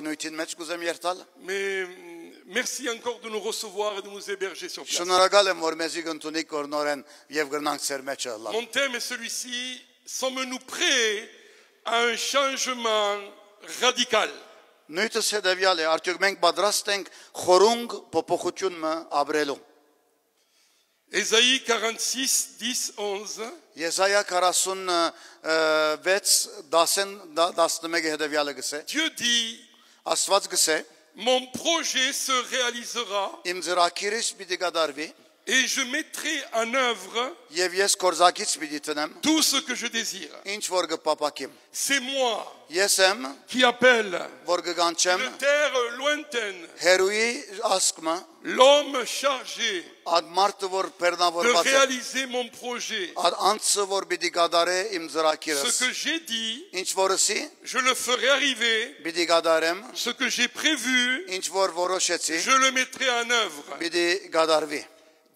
օրինույթին մեջ կուզեմ երթալ։ Mais merci encore de nous recevoir et de nous héberger sur place. Շնորհակալ եմ, որ մեզի կընդունիք կորնորեն եւ գրնանք ծեր մեջը լավ։ Mon thème est celui-ci, sommes-nous prêts à un changement radical? Նույնս հետեւյալ է, արդյոք մենք պատրաստ ենք խորունգ փոփոխությունը ապրելու։ Ésaïe 46, 10, 11. Եսայա 46:10-11 հետեւյալը գսե։ Dieu dit, Աստված գսե, mon projet se réalisera իմ ծրագիրս պիտի կատարվի et je mettrai en œuvre եւ ես կորզակից պիտի տնեմ tout ce que je désire. ինչ որ կպապակեմ։ C'est moi Ես եմ, qui appelle որ կգանչեմ de terre lointaine հերույի ասկմը, l'homme chargé այդ մարդը որ de բեռնավորված է, réaliser mon projet. այդ անձը որ պիտի կատարե իմ Ce ծրագիրս, que j'ai dit, ինչ որսի je le ferai arriver. պիտի կատարեմ, Ce que j'ai prévu, ինչ որ որոշեցի je le mettrai en œuvre. պիտի կատարվի։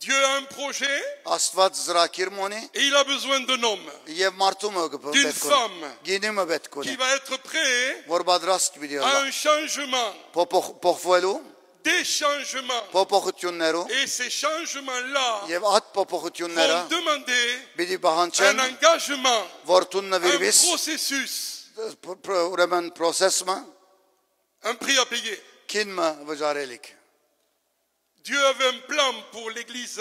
Dieu a un projet Աստված ծրագիր ունի et il a besoin d'un homme, եւ մարդումը d'une պետք ունի, femme գինիմը պետք qui ունի, va être prêt որ պատրաստ պիտի à լինի un changement, փոխվելու, des changements. փոփոխություններով Et ces changements-là եւ այդ փոփոխությունները vont demander պիտի un բանջեն, engagement, որ un տուննվիրվիս, processus, ուրեմն process-ը un prix à payer. քինը վճարելիք։ Dieu avait un plan pour l'église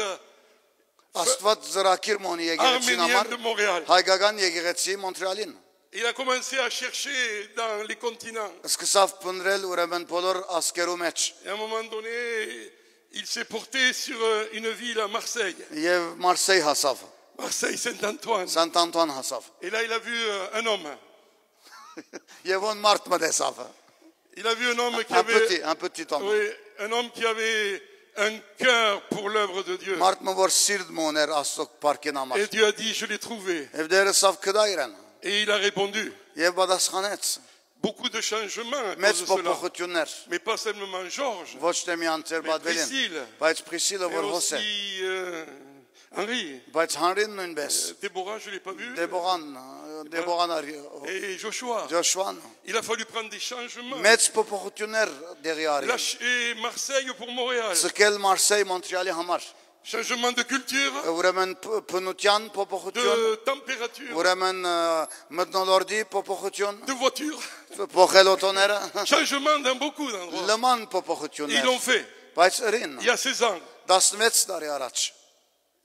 Աստված ծրագիր ունի եկեղեցին համար, arménienne de Montréal. հայկական եկեղեցի Մոնտրեալին։ Il a commencé à chercher dans les continents. Սկսավ փնտրել ուրեմն բոլոր ասկերու մեջ Et à un moment donné, il s'est porté sur une ville à Marseille, եւ Մարսեյ հասավ, Marseille-Saint-Antoine. Սանտ-Անտոան հասավ։ Et là, il a vu un homme. Եվ ոնց մարդ մտեսավ։ Il a vu un homme qui Un avait, petit homme։ oui, un homme qui avait un cœur pour l'œuvre de Dieu. Մարդը որ սիրտ մոներ Աստծո парքին համար։ Et Dieu a dit, je l'ai trouvé. Եվ դերսավ կդա իրեն։ Et il a répondu. Եվ պատասխանեց։ Beaucoup de changements à Մեծ cause de cela. փոփոխություններ, Mais pas seulement Georges, ոչ թե միան ծեր mais բադվելին, Priscille, բայց Պրիսիլը et որ հոս է, aussi Henri. բայց Հանրին նույնպես, Déborah, je ne l'ai pas vu. Դեբողան Et Joshua. Ջոշուան, Il a fallu prendre des changements. մեծ փոփոխություններ դեղի արի։ Lâcher Marseille pour Montréal. Սկել Մարսեյ Մոնտրեալի համար, Changement de culture, ուրեմն փնության փոփոխություն, de température, ուրեմն մտնոլորդի փոփոխություն, de voiture. փոխել օտոները, Changement dans beaucoup d'endroits. լման Ils փոփոխություններ, l'ont fait բայց ըրին il y a 16 ans. 16 տարի առաջ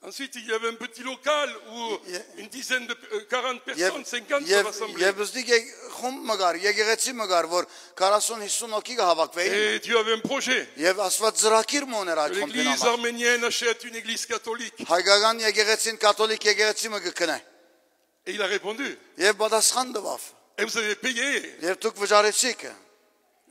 Ensuite, il y avait un petit local où une dizaine de 40 personnes, 50 se Եվ rassemblaient. բզդիկ խումբ մգար, եկեղեցի մգար, որ 40-50 հոգի կհավաքվեին, Et Dieu avait un projet. եւ Աստված ծրագիր մոներ այդ խումբին L'église համար։ arménienne achète une église catholique. Հայկական եկեղեցին կաթոլիկ եկեղեցի մը կքնե։ Et il a répondu. Եվ պատասխան տվավ։ Et vous avez payé. Եվ դուք վճարեցիք։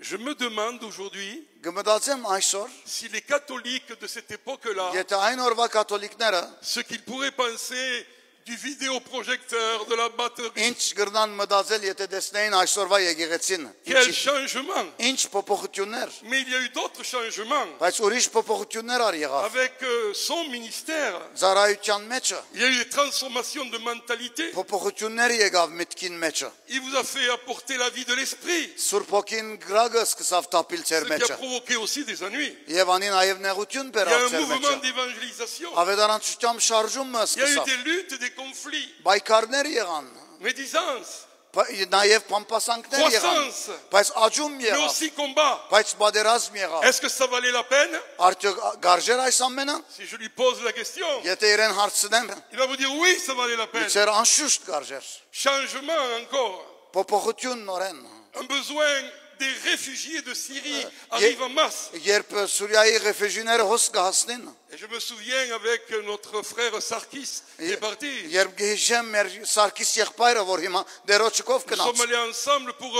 Je me demande aujourd'hui Գմտածեմ այսօր, si les catholiques de cette époque-là, եթե այն օրվա կաթոլիկները ce qu'ils pourraient penser du vidéoprojecteur, de la batterie, ինչ գրնան մտածել, եթե տեսնեին այսօրվա եկեղեցին, quel changement. ինչ փոփոխություններ, Mais il y a eu d'autres changements բայց ուրիշ փոփոխություններ ար եղավ։ avec son ministère. Ծառայության մեջը Il y a eu des transformations de mentalité. փոփոխություններ եկավ մտքին մեջը։ Il vous a fait apporter la vie de l'esprit, Սուրբ ոգին գրագը սկսավ տապիլ ce ծեր qui a մեջը։ provoqué aussi des ennuis. Եվ անի նաև նեղություն Il y a բերավ un ծեր mouvement մեջը։ d'évangélisation. Ավետարանչությամբ շարժումը Il y a eu սկսավ։ des luttes, des conflits, Բայկարներ եղան, médisance, նաև փամփասանքներ եղան, croissance, բայց աճում mais եղավ, aussi combat. բայց բادرազմ եղավ։ Est-ce que ça valait la peine? Արդյոք գարժեր այս ամենը։ Si je lui pose la question, Եթե իրեն հարցնեմ, il va vous dire oui, ça valait la peine. ծեր անշուշտ գարժեր։ Changement encore. Փոփոխություն նորեն։ Un besoin des réfugiés de Syrie arrive en masse. Երբ Սուրիայի ռեֆուժիները հոս կհասնին, Et je me souviens avec notre frère Sarkis, qui est parti. երբ գիժեմ մեր Սարգիս եղբայրը, որ հիմա դերոջկով Nous sommes գնաց, allés ensemble pour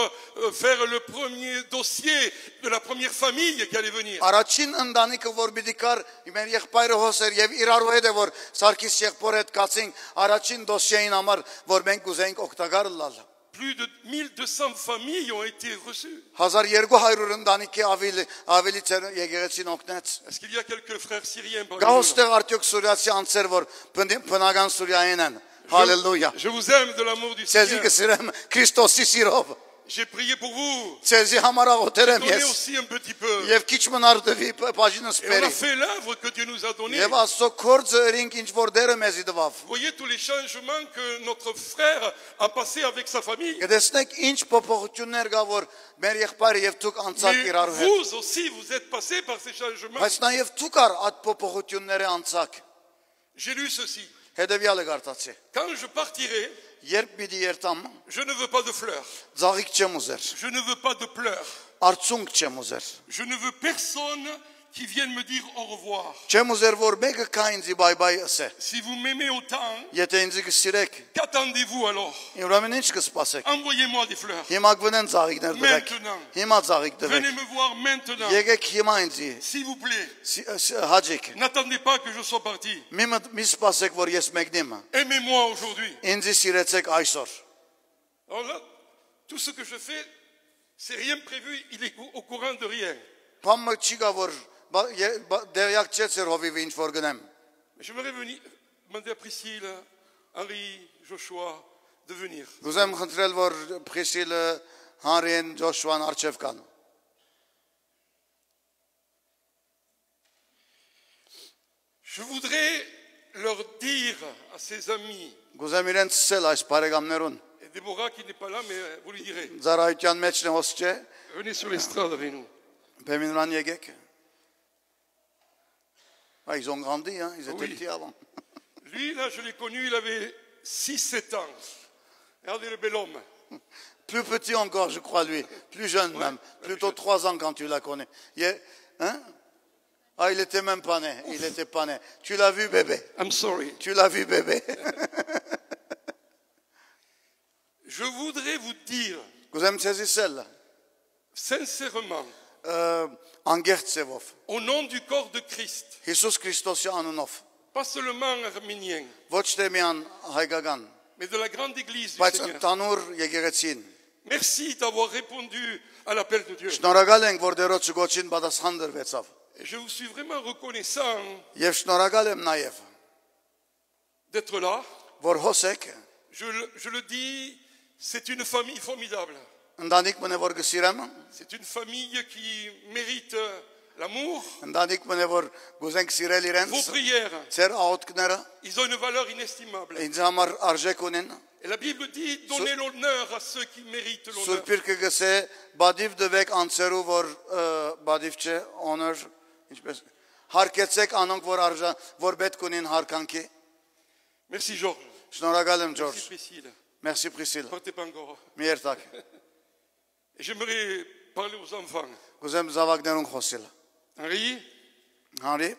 faire le premier dossier de la première famille qui allait venir. առաջին ընտանիքը, որ պիտի կար, մեր եղբայրը հոս էր եւ իրարու հետ է, որ Սարգիս եղբոր հետ կացինք առաջին դոսիեին համար, որ մենք ուզենք օգտակար լալ։ Plus de 1200 familles ont été reçues. 1200 ընտանիքի ավելի ծեր եկեղեցին օգնեց։ Est-ce qu'il y a quelques frères syriens parmi nous? Գահոստեղ արդյոք սուրիացի անձեր, որ բնական Սուրիային են։ Հալելույա։ Je vous aime de l'amour du Ցեզի Seigneur. կսիրեմ Քրիստոսի սիրով։ J'ai prié pour vous. Ցեզի համար աղոթեր եմ Donnez ես aussi un petit peu. եւ քիչ մնար դվի բաժինս Et on a բերի fait l'œuvre que Dieu nous a donnée. եւ Աստծո կորձը ըրինք ինչ որ դերը մեզի դվավ Vous voyez tous les changements que notre frère a passé avec sa famille. գտեսնեք ինչ փոփոխություններ կա որ մեր եղբայրը եւ դուք անցակ Mais իրար հետ vous aussi, vous êtes passé par ces changements. բայց նաեւ դուք ար այդ փոփոխությունները անցակ J'ai lu ceci. հետեւյալը գարտացի Quand je partirai, երբ պիտի երտամ je ne veux pas de fleurs. ծաղիկ չեմ ուզեր Je ne veux pas de pleurs. արցունք չեմ ուզեր Je ne veux personne qui vienne me dire au revoir. չեմ ուզեր որ մեկը կա ինձի բայ ասե Si vous m'aimez autant, եթե ինձ կսիրեք qu'attendez-vous alors? ուրեմն ինչ կսպասեք Envoyez-moi des fleurs. հիմա գվնեն ծաղիկներ դրեք Maintenant. հիմա ծաղիկ դրեք Venez me voir maintenant. եկեք հիմա ինձի S'il vous plaît, հաջիկ n'attendez pas que je sois parti. մի սպասեք որ ես մեկնեմ Aimez-moi aujourd'hui. ինձի սիրեցեք այսօր Alors là, tout ce que je fais, c'est rien prévu, il est au courant de rien. Փամը չի գա որ դերյակ չես էր հովիվ ինչ որ գնեմ Mais j'aimerais venir demander à Priscille, Henri, Joshua de venir. Գուզեմ խնդրել որ Պրիսիլը Հանրին Ջոշուան արչև կան Je voudrais leur dire à ses amis, Գուզեմ իրենց ցել այս բարեկամներուն et Déborah qui n'est pas là, mais vous lui direz, Զարայության մեջն է հոս չէ venez sur l'estrade avec nous. Բեմինրան եկեք Ils ont grandi hein ils étaient Oui. petits avant Lui, là, je l'ai connu, il avait 6-7 ans. Regardez le bel homme. Plus petit encore, je crois, lui. Plus jeune même. Plutôt 3 ans quand tu la connais. Hein? Ah, il était même pas né. Il était pas né. Tu l'as vu, bébé? I'm sorry. Tu l'as vu, bébé? Je voudrais vous dire, Vous aimez ces celles sincèrement, Անգերցևով. au nom du corps de Christ, Հիսուս Քրիստոսի անունով. pas seulement arménien, Ոչ թե միան հայկական, mais de la grande église du բայց Seigneur. ընդանուր եկեղեցին. Merci d'avoir répondu à l'appel de Dieu. Շնորհակալ ենք, որ Տերոջ գոչին պատասխան դրվեցավ. Et je vous suis vraiment reconnaissant Եվ շնորհակալ եմ նաև, d'être là. որ հոսեք, Je le dis, c'est une famille formidable. ընտանիք մնե որ գսիրեմ, C'est une famille qui mérite l'amour, ընտանիք մնե որ գուզենք սիրել իրենց, vos prières. ձեր աղոթքները Ils ont une valeur inestimable. ինձ համար արժեք ունեն, Et la Bible dit, donnez l'honneur à ceux qui méritent l'honneur. Սուրբ Գիրքը գսե, բադիվ դվեք անցերու, որ բադիվ չէ, honor, ինչպես հարկեցեք անոնք, որ պետք ունին հարկանքի։ Merci Georges. Շնորհակալ եմ, Merci Ջորջ։ Priscille. Merci, Պրիսիլ։ Partez pas encore. Մի երթակ։ Et j'aimerais parler aux enfants. Կուզեմ զավակներուն խոսել։ Henri, Հանրի,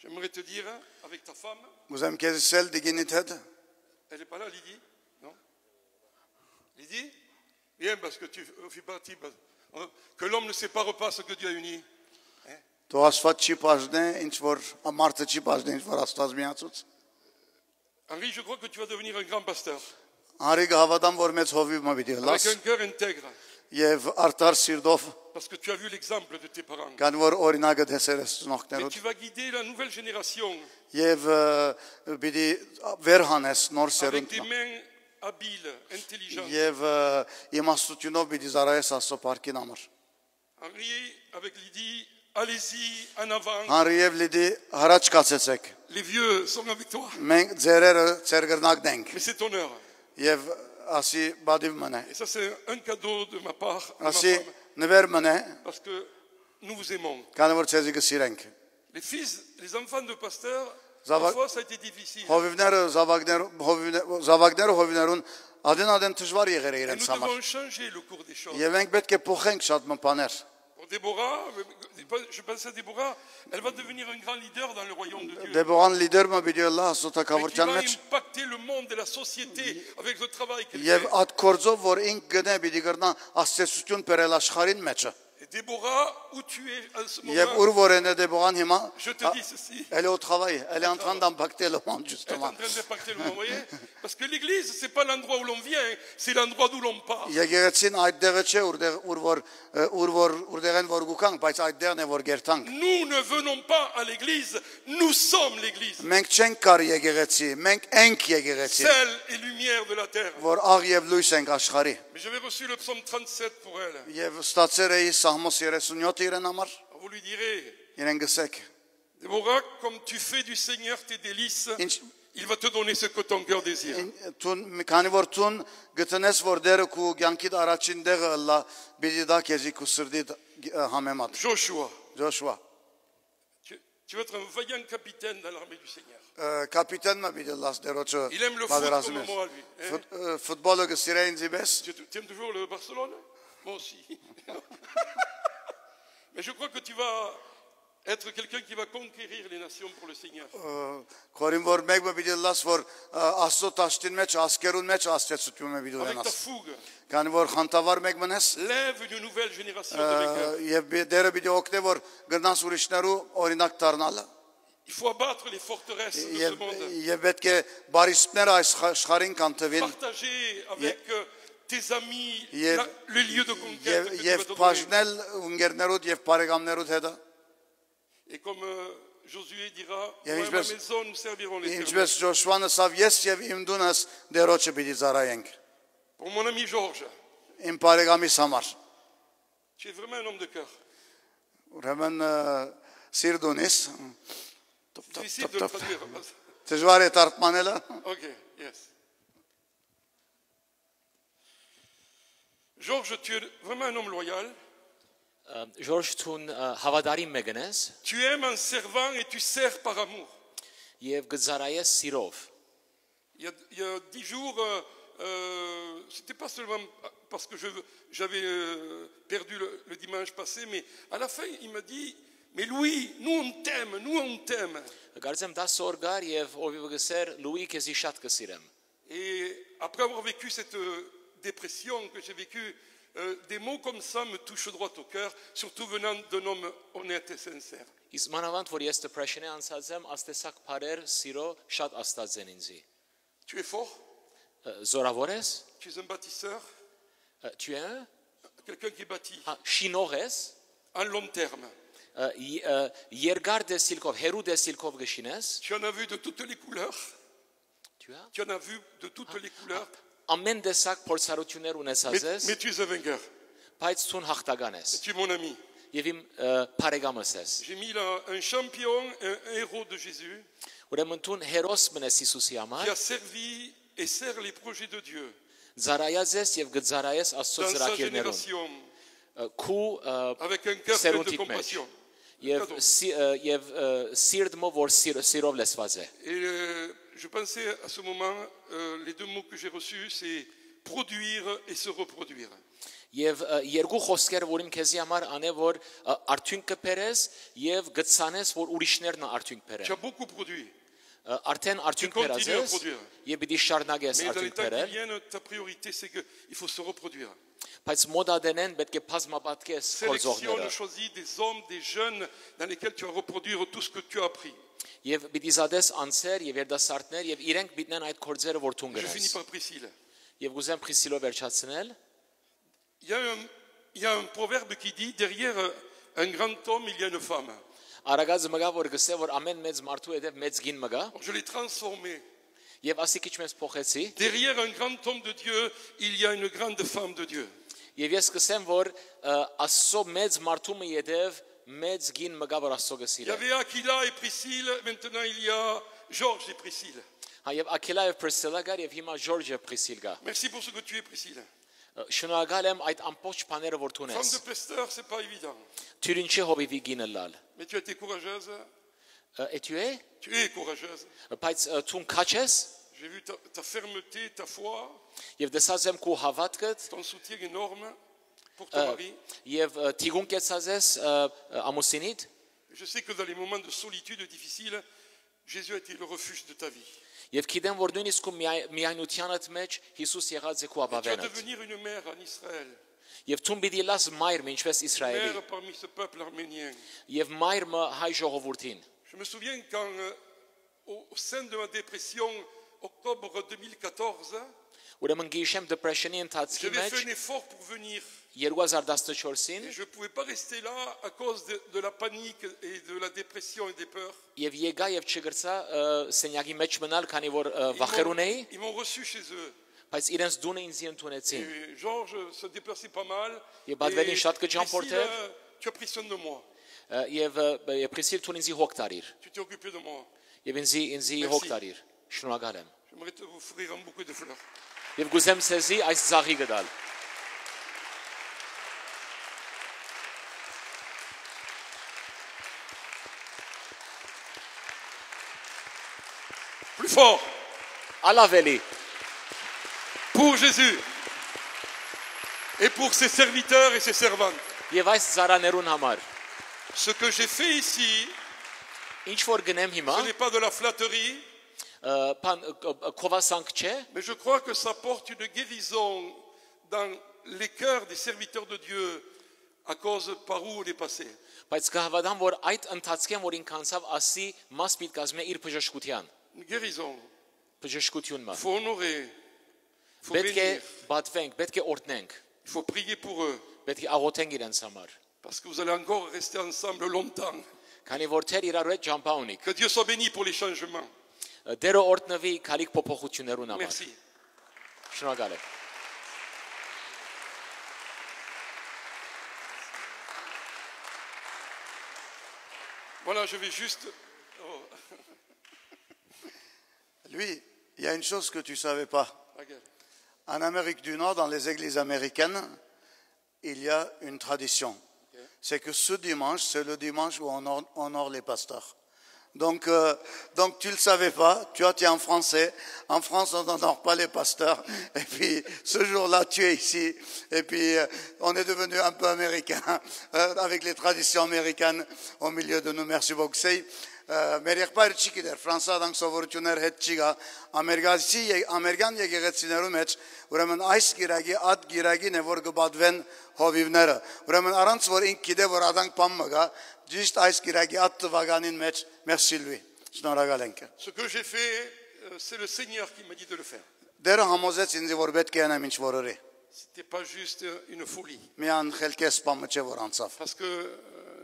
j'aimerais te dire, avec ta femme, կուզեմ քեզ ասել դիգինիտ հետ, elle n'est pas là, Lydie? Non? Lydie? Viens, parce que tu fais partie. Que l'homme ne sépare pas ce que Dieu a uni. դու Աստված չի բաժնե, ինչ որ մարդը չի բաժնե, ինչ որ Աստված միացուց։ Henri, je crois que tu vas devenir un grand pasteur. Հանրի կհավատամ, որ մեծ հովիվ մը պիտի Avec լաս un cœur intègre. եւ արդար սիրտով, Parce que tu as vu l'exemple de tes parents. կան որ օրինակը դեսեր ես Mais ծնողներուց tu vas guider la nouvelle génération եւ պիտի վեր հանես նոր avec սերունդ des mains habiles, intelligentes. եւ իմաստությունով պիտի զարայես Աստծո парքին համար։ Henri, avec Lydie, allez-y en avant. Հանրի եւ Լիդի հրաչ կացեցեք։ Les vieux sont avec toi. Մենք ձերերը ձեր գրնակն ենք Mais c'est ton heure. եւ ասի բադիվ մնե։ Et ça, c'est un cadeau de ma part, de ma Ասի femme, նվեր մնե, parce que nous vous aimons. քանի որ ցեզի կսիրենք։ Les fils, les enfants de pasteurs, Ça va. parfois ça a été difficile. Հովիվները զավակները հովիվներուն adın դժվար եղեր Et իրենց nous համար։ devons changer le cours des choses. Եվ մենք պետք է փոխենք շատ մտաներ։ Pour Déborah, je pense à Déborah, elle va devenir un grand leader dans le royaume de Dieu. Դեբոհան լիդերը պիտի լա Et qui սոտակավորության va մեջ impacter le monde et la société avec le travail qu'elle եւ fait. այդ կորձով որ ինք գնե պիտի գրնա աստեցություն բերել աշխարհին մեջը։ Et Déborah, où tu es en ce Եվ moment, ուր որ են Դեբորան հիմա, je te dis ceci. elle est au travail, elle est en train d'impacter le monde Elle est en justement. train d'impacter le moment, vous voyez? Parce que l'église, c'est pas l'endroit où l'on vient, c'est l'endroit d'où l'on part. Եկեղեցին այդտեղը չէ, որտեղ են որ գուքանք, բայց այդտեղն է որ գերտանք։ Nous ne venons pas à l'église, nous sommes l'église. Մենք չենք կար եկեղեցի, մենք ենք եկեղեցի, Sel et lumière de la terre. որ աղ եւ լույս ենք աշխարհի։ Mais j'avais reçu le psaume 37 pour elle. Եվ ստացել էի Սաղմոս 37 իրեն համար, Vous lui direz, իրեն գսեք։ Déborah, comme tu fais du Seigneur tes délices, Ինչ il va te donner ce que ton cœur désire. Տուն քանի որ տուն գտնես որ դերը քու կյանքիդ առաջին դեղը լա բիդի դա քեզի քու սրդիդ համեմատ Joshua, Ջոշուա tu vas être un vaillant capitaine dans l'armée du Seigneur. կապիտանը բիդի լաս դերոջը Il aime le foot comme moi, lui. Hein? ֆուտբոլը գսիրե ինձ բես Tu aimes toujours le Barcelone? Moi aussi. Mais je crois que tu vas être quelqu'un qui va conquérir les nations pour le Seigneur. քորին որ մեկը բիդի լաս որ աստծո տաշտին մեջ ասկերուն մեջ աստեցություն է բիդի Avec ta ունենաս fougue, քանի որ խանտավար մեկ մնես lève une nouvelle génération de vainqueurs. եւ դերը բիդի օգնե որ գնաս ուրիշներու օրինակ դառնալը Il faut abattre les forteresses de ce monde. Եվ պետք է բարիսպները այս աշխարհին կանտվին Partager avec tes amis Եվ- le lieu de conquête que tu vas եւ te donner. բաժնել ունգերներուդ եւ բարեկամներուդ հետ Et comme Josué dira, Il y a moi une et ma espèce- maison, nous servirons les ինչպես Ջոշուանը ասավ ես եւ իմ դունս դերոջը պիտի ծառայենք Pour mon ami Georges, իմ բարեկամիս համար tu es vraiment un homme de cœur. ուրեմն սիրդունիս Difficile de le traduire. դժվար է տարտմանելը Ok, yes. Georges, tu es vraiment un homme loyal. Ժորժ ցուն հավատարիմ մեկն ես Tu aimes en servant et tu sers par amour. եւ գծարայես սիրով Il y a 10 jours, c'était pas seulement parce que j'avais perdu le dimanche passé, mais à la fin, il m'a dit, mais Louis, nous on t'aime. Կարծեմ 10 օր գար եւ ով գսեր Լուի քեզի շատ կսիրեմ Et après avoir vécu cette dépression que j'ai vécue, des mots comme ça me touchent droit au cœur, surtout venant d'un homme honnête et sincère. Իսկ մանավանդ որ ես depression-ի անցած եմ աստեսակ բարեր սիրո շատ աստած են ինձի Tu es fort, զորավոր ես tu es un bâtisseur, tu es un quelqu'un qui bâtit շինող ես en long terme. երկար դեսիլքով հերու դեսիլքով գշինես Tu en as vu de toutes les couleurs, tu as tu en as vu de toutes les couleurs, ամեն տեսակ փորձառություններ ունեցած ես mais tu es un vainqueur. բայց ցուն հաղթական ես Tu es mon ami. եւ իմ բարեկամս ես J'ai mis là un champion, un héros de Jésus, ուրեմն ցուն հերոս մնես Հիսուսի qui համար a servi et sert les projets de Dieu զարայած ես եւ գծարայես Աստծո dans sa ծրագիրներում génération, քու avec un cœur plein de սերունդիդ մեջ compassion. եւ սիրտմով որ սիրով լսված է Et je pensais à ce moment, les deux mots que j'ai reçus, c'est produire et se reproduire. Եվ երկու խոսքեր որ իմ քեզի համար անե որ արդյունք կբերես եւ գծանես որ ուրիշներն արդյունք Tu բերեն as beaucoup produit. արդեն արդյունք Tu continues à բերած ես produire. եւ պիտի շարունակես Mais dans les արդյունք temps qui բերել viennent, ta priorité, c'est qu'il faut se reproduire. բայց մոդադենեն պետք է բազմապատկես Sélectionne, գործողները choisis des hommes, des jeunes dans lesquels tu vas reproduire tout ce que tu as appris. եւ պիտի զադես անցեր եւ երդասարտներ եւ իրենք պիտնեն այդ կորձերը որ թուն Je finis գնաս par Priscille. եւ գուզեմ Պրիսիլով վերջացնել Il y a un proverbe qui dit, derrière un grand homme, il y a une femme. Արագած մգա որ գսե որ ամեն մեծ մարդու հետև մեծ գին մգա Je l'ai transformé. եւ ասի քիչ մեծ փոխեցի Derrière un grand homme de Dieu, il y a une grande femme de Dieu. Եվ ես կսեմ, որ Աստծո մեծ մարդումը յետև մեծ գին մգա որ Աստծո Il y գսիրը։ avait Aquila et Priscille, maintenant il y a Georges et Priscille. Հա եւ Աքիլա եւ Պրիսիլա գար եւ հիմա Ժորժը Պրիսիլ գա։ Merci pour ce que tu es, Priscille. Շնորհակալ եմ այդ ամբողջ բաները որ դու Femme ունես։ de pasteur, c'est pas évident. Թյուրինչի հովիվի գինը լալ։ Mais tu as été courageuse. Et tu es? Tu es courageuse. Բայց ցուն քաչես J'ai vu ta fermeté, ta foi, եւ դեսած եմ քո հավատքդ ton soutien énorme pour ton mari. եւ թիգուն կեցած ես ամուսինիդ Je sais que dans les moments de solitude difficiles, Jésus a été le refuge de ta vie. եւ գիտեմ որ նույնիսկ քո միայնությանդ մեջ Հիսուս եղած է քո Et tu vas ապավենը։ devenir une mère en Israël. Եվ ցուն պիտի լաս մայրը ինչպես Իսրայելի mère parmi ce peuple arménien. եւ մայրը հայ ժողովրդին Je me souviens quand, au sein de ma dépression, octobre 2014, ուրեմն գիշեմ depression-ի ընթացքի j'avais fait մեջ un effort pour venir. 2014-ին Et je ne pouvais pas rester là à cause de la panique et de la dépression et des peurs. եւ եկա եւ չգրցա սենյակի մեջ մնալ, քանի որ վախեր ունեի, Ils m'ont reçu chez eux. բայց իրենց դունը ինձ ընդունեցին։ Et Georges se déplaçait pas mal. Et Badvelin շատ կջան Priscille, porter. tu as pris soin de moi. Եվ Պրիսիլ ցուն ինձի հոգ տարիր։ Tu t'es occupé de moi. Եվ ինձի Merci. հոգ տարիր։ Շնորհակալ եմ։ J'aimerais te offrir un bouquet de fleurs. Եվ գուզեմ ցեզի այս զաղի գտալ։ Plus fort. Ալավելի Pour Jésus. Et pour ses serviteurs et ses servantes. եւ այս զարաներուն համար Ce que j'ai fait ici, ինչ որ գնեմ հիմա, ce n'est pas de la flatterie, բան կովասանք չէ, mais je crois que ça porte une guérison dans les cœurs des serviteurs de Dieu à cause par où on est passé. բայց կհավատամ որ այդ ընթացքեն որ ինքն անցավ ասի մաս պիտի կազմի իր բժշկության, Une guérison. բժշկությունը։ Il faut honorer. Il faut Պետք է bénir. բադվենք, պետք է օրտնենք, Il faut prier pour eux. պետք է աղոթենք իրենց համար, Parce que vous allez encore rester ensemble longtemps. քանի որ թեր իրար հետ ջամփա ունիք։ Que Dieu soit béni pour les changements. Դերը օրտնվի քալիք փոփոխություններուն համար։ Merci. Շնորհակալ եմ։ Voilà, je vais juste... Oh, Lui, il y a une chose que tu ne savais pas. regarde. En Amérique du Nord, dans les églises américaines, il y a une tradition. C'est que ce dimanche, c'est le dimanche où on honore les pasteurs. Donc tu ne le savais pas, tu es en français. En France, on n'honore pas les pasteurs. Et puis, ce jour-là, tu es ici. Et puis, on est devenu un peu américain, avec les traditions américaines au milieu de nous. Merci beaucoup. Մեր եղբայրը չի գիտեր ֆրանսիական սովորություններ հետ չի գա ամերիկյան եկեղեցիներու մեջ ուրեմն այս գիրագի ատ գիրագին է որ կբադվեն հովիվները ուրեմն առանց որ ինք գիտե որ adank բան մը գա ճիշտ այս գիրագի ատ տվականին մեջ merci lui շնորհակալ ենք Ce que j'ai fait, c'est le Seigneur qui m'a dit de le faire. դերը համոզեց ինձ որ պետք է անեմ ինչ որորի Ce n'était pas juste une folie. միան խելքես բամը չէ որ անցավ Parce que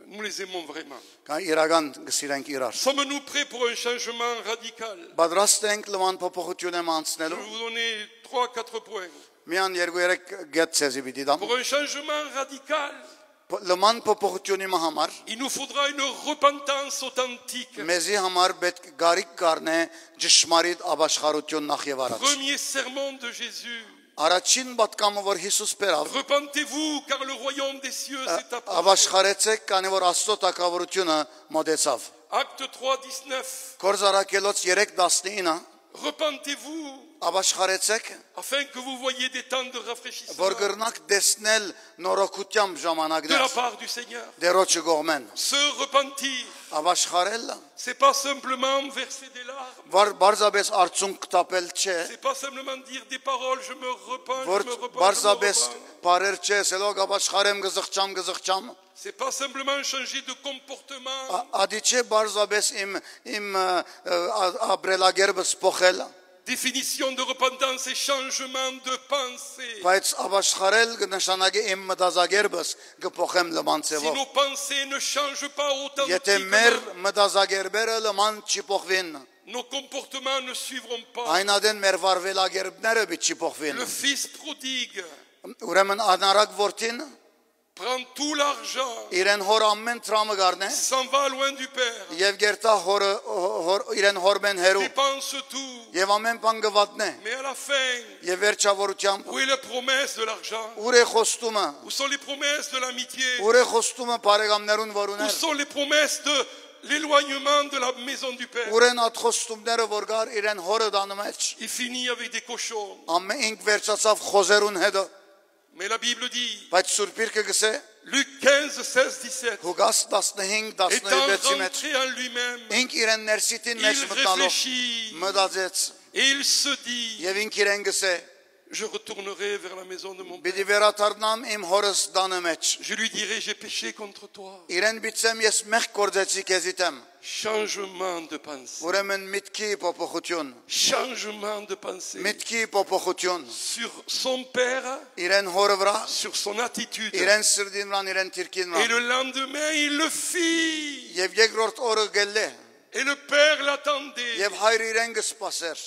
nous les aimons vraiment. կան իրական գսիրենք իրար Sommes-nous prêts pour un changement radical? պատրաստ ենք լման փոփոխություն եմ Je անցնելու vais vous donner 3-4 points. միան 2-3 գետ ցեզի պիտի դամ Pour un changement radical, լման փոփոխությունի համար il nous faudra une repentance authentique. մեզի համար պետք գարիկ կառնե ճշմարիտ ապաշխարություն նախ եւ առաջ Premier sermon de Jésus. առաջին պատկամը որ Հիսուս բերավ Repentez-vous car le royaume des cieux s'est approché. ապաշխարեցեք քանի որ Աստծո տակավորությունը մոտեցավ Acte 3:19. Կորզարակելոց 3:19 Repentez-vous ապաշխարեցեք afin que vous voyiez des temps de rafraîchissement որ գրնակ տեսնել նորոգությամբ de la ժամանակներ part du Seigneur. դերոջը գողմեն Se repentir, ապաշխարել c'est pas simplement verser des larmes. որ բարձաբես արցունք տապել չէ C'est pas simplement dire des paroles, je me repens, որ je me repens, je me բարձաբես repens. բարեր չէ սելով ապաշխարեմ գզղճամ C'est pas simplement changer de comportement. ադի չէ բարձաբես իմ ապրելագերբս փոխել Définition de repentance et changement de pensée. բայց ապաշխարել կնշանակի իմ մտածագերբս կփոխեմ լման Si ծևով nos pensées ne changent pas եթե մեր authentiquement, մտածագերբերը լման չի փոխվին nos comportements ne suivront pas. այնադեն մեր վարվելագերբները պիտի չի փոխվին Le fils prodigue ուրեմն անարակ որդին prend tout l'argent, իրեն հոր ամեն տրամը գարնե s'en va loin du Père, եւ գերտա հորը իրեն հորմեն հերու dépense tout. եւ ամեն բան գվատնե Mais à la fin, եւ վերջավորությամբ où est la promesse de l'argent? ուր է խոստումը Où sont les promesses de l'amitié? ուր է խոստումը բարեկամներուն որ Où ուներ sont les promesses de l'éloignement de la maison du Père? ուր են այդ խոստումները որ գար իրեն հորը դանը մեջ Il finit avec des cochons. ամեն ինք վերջացավ խոզերուն հետո Mais la Bible dit, բայց սուրբիրքը գսե Luc 15, 16, 17, Հուգաս 15 étant 17-ի մեջ rentré en lui-même, ինք իրեն ներսիտին մեջ il մտնալով réfléchit մտածեց et il se dit, եւ ինք իրեն գսե je retournerai vers la maison de mon père. Բիդի վերադառնամ իմ հորս տանը մեջ։ Je lui dirai, j'ai péché contre toi. Իրեն բիծեմ ես մեղք գործեցի քեզի դեմ։ Changement de pensée. Ուրեմն միտքի փոփոխություն, Changement de pensée. միտքի փոփոխություն։ Sur son père, Իրեն հորը վրա, sur son attitude. իրեն սրդին վրան, իրեն թիրքին Et վրան։ le lendemain, il le fit. Եվ երկրորդ օրը գելլե, Et le père l'attendait. եւ հայրը իրեն կսպասեր։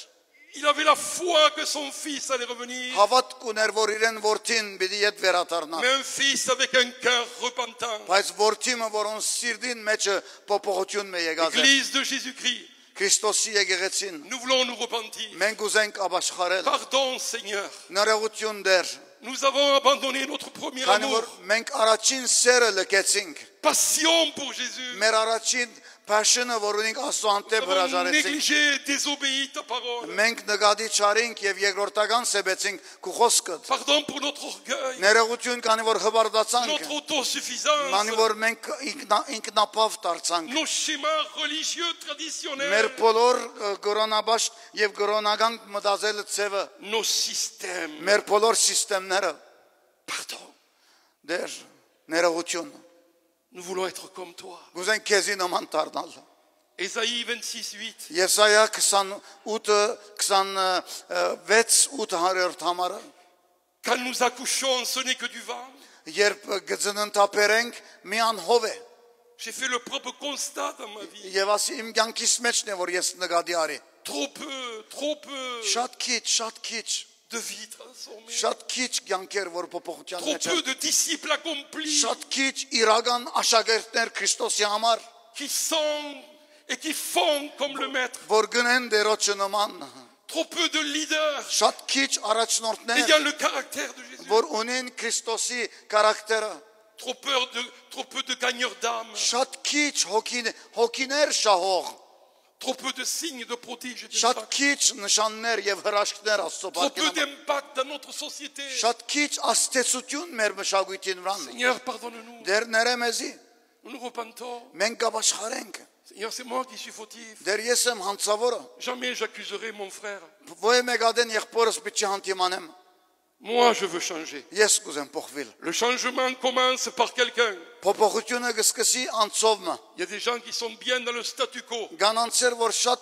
Il avait la foi que son fils allait revenir. Հավատք ուներ, որ իրեն որդին պիտի իդ վերադառնա։ Mais un fils avec un cœur repentant. Բայց որդիմը, որոնց սիրտին մեջը փոփոխություն մե եկած է։ L'église de Jésus-Christ. Քրիստոսի եկեղեցին Nous voulons nous repentir. մենք ուզենք ապաշխարել։ Pardon, Seigneur. Նորեղություն դեր, Nous avons abandonné notre premier քանի amour. որ մենք առաջին սերը լքեցինք, Passion pour Jésus. մեր առաջին passion-ը, որ ունենք Աստծո հանդեպ Nous avons հրաժարեցինք, négligé, désobéi ta parole. մենք նկատի չարինք եւ երկրորդական սեբեցինք քու խոսքդ։ Pardon pour notre orgueil, Ներողություն, քանի որ հբարդացանք, notre autosuffisance, քանի որ մենք ինքնապավ դարձանք։ nos schémas religieux Մեր traditionnels, բոլոր կորոնաբաշտ եւ կորոնական մտածել ցևը, nos systèmes. մեր բոլոր համակարգները Pardon. դեր ներողություն։ Nous voulons être comme toi. Գուզենք քեզի նման դառնալ։ Ésaïe 26:8. Եսայա 28:8 համարը, Quand nous accouchons, ce n'est que du vent. երբ գծնընթափերենք մի անհով է։ J'ai fait le propre constat dans ma vie. Եվ ասի իմ կյանքիս մեջն է, որ ես նկատի արի։ Trop peu Շատ քիչ, de vie transformée. շատ քիչ կյանքեր, որ փոփոխության Trop մեջ peu են։ de disciples accomplis Շատ քիչ իրական աշակերտներ Քրիստոսի համար, qui sont et qui font comme le maître. որ գնեն դերոջը նման։ Trop peu de leaders Շատ քիչ առաջնորդներ, ayant le caractère de Jésus. որ ունեն Քրիստոսի կարակտերը։ Trop peu de gagneurs d'âme. Շատ քիչ հոգիներ շահող, Trop peu de signes de prodige et de շատ miracle. քիչ նշաններ եւ հրաշքներ Աստծո Trop peu բարգենում։ d'impact dans notre société. Շատ քիչ աստեցություն մեր մշակույթին վրան։ Seigneur, pardonne-nous. Դեր ներեմեզի, Nous nous repentons. մենք կապաշխարենք։ Seigneur, c'est moi qui suis fautif. Դեր ես եմ հանցավորը։ Jamais j'accuserai mon frère. Ո՞ե մեգադեն եղբորս պիտի հանդիմանեմ։ Moi, je veux changer. Ես կուզեմ փոխվել։ Le changement commence par quelqu'un. Փոփոխությունը կսկսի անցովը։ Il y a des gens qui sont bien dans le statu quo. Գանանցեր, որ շատ